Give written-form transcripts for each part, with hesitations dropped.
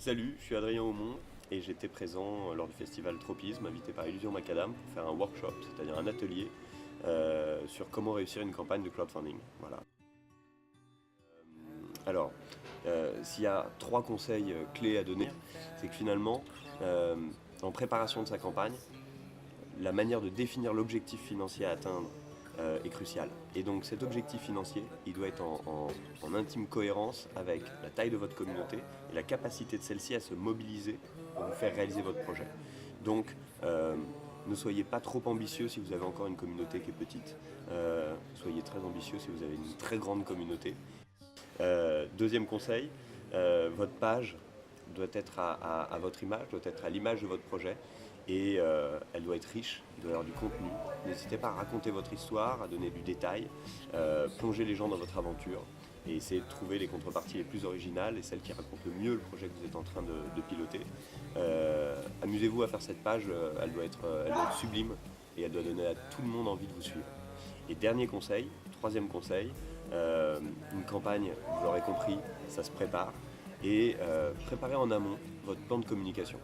Salut, je suis Adrien Aumont et j'étais présent lors du festival Tropisme, invité par Illusion Macadam pour faire un workshop, c'est-à-dire un atelier sur comment réussir une campagne de crowdfunding. Voilà. Alors, s'il y a trois conseils clés à donner, c'est que finalement, en préparation de sa campagne, la manière de définir l'objectif financier à atteindre est cruciale. Et donc cet objectif financier, il doit être en intime cohérence avec la taille de votre communauté et la capacité de celle-ci à se mobiliser pour vous faire réaliser votre projet. Donc ne soyez pas trop ambitieux si vous avez encore une communauté qui est petite. Soyez très ambitieux si vous avez une très grande communauté. Deuxième conseil, votre page doit être à votre image, doit être à l'image de votre projet et elle doit être riche, il doit y avoir du contenu. N'hésitez pas à raconter votre histoire, à donner du détail, plonger les gens dans votre aventure et essayer de trouver les contreparties les plus originales et celles qui racontent le mieux le projet que vous êtes en train de piloter. Amusez-vous à faire cette page, elle doit être sublime et elle doit donner à tout le monde envie de vous suivre. Et dernier conseil, troisième conseil, une campagne, vous l'aurez compris, ça se prépare et préparez en amont votre plan de communication.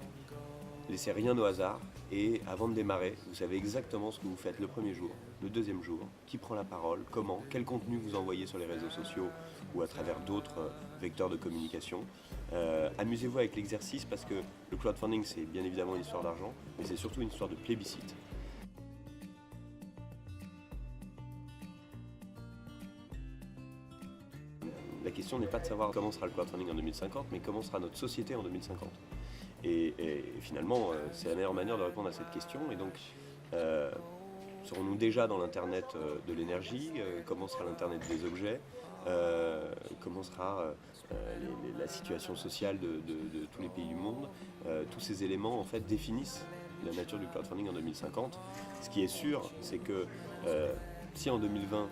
Laissez rien au hasard et avant de démarrer, vous savez exactement ce que vous faites le premier jour, le deuxième jour, qui prend la parole, comment, quel contenu vous envoyez sur les réseaux sociaux ou à travers d'autres vecteurs de communication. Amusez-vous avec l'exercice parce que le crowdfunding c'est bien évidemment une histoire d'argent, mais c'est surtout une histoire de plébiscite. La question n'est pas de savoir comment sera le crowdfunding en 2050, mais comment sera notre société en 2050. Et finalement, c'est la meilleure manière de répondre à cette question. Et donc, serons-nous déjà dans l'Internet de l'énergie? Comment sera l'Internet des objets? Comment sera la situation sociale de tous les pays du monde? Tous ces éléments, en fait, définissent la nature du crowdfunding en 2050. Ce qui est sûr, c'est que si en 2020,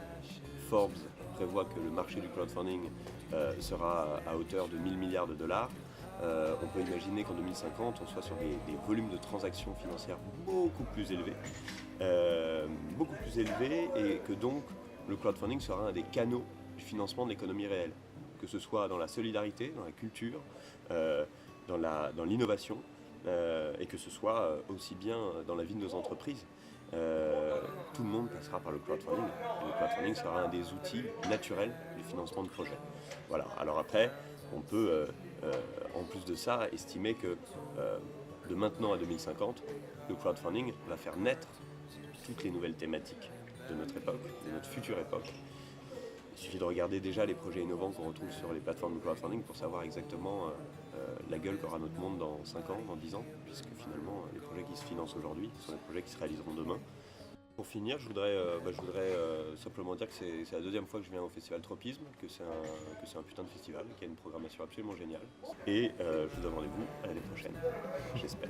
Forbes prévoit que le marché du crowdfunding sera à hauteur de 1000 milliards de dollars, on peut imaginer qu'en 2050, on soit sur des volumes de transactions financières beaucoup plus élevés et que donc le crowdfunding sera un des canaux du financement de l'économie réelle, que ce soit dans la solidarité, dans la culture, dans l'innovation et que ce soit aussi bien dans la vie de nos entreprises. Tout le monde passera par le crowdfunding. Et le crowdfunding sera un des outils naturels du financement de projets. Voilà. Alors après, on peut, en plus de ça, estimer que de maintenant à 2050, le crowdfunding va faire naître toutes les nouvelles thématiques de notre époque, de notre future époque. Il suffit de regarder déjà les projets innovants qu'on retrouve sur les plateformes de crowdfunding pour savoir exactement la gueule qu'aura notre monde dans 5 ans, dans 10 ans, puisque finalement les projets qui se financent aujourd'hui sont les projets qui se réaliseront demain. Pour finir, je voudrais simplement dire que c'est la deuxième fois que je viens au Festival Tropisme, que c'est un putain de festival, qui a une programmation absolument géniale. Et je vous donne rendez-vous à l'année prochaine, j'espère.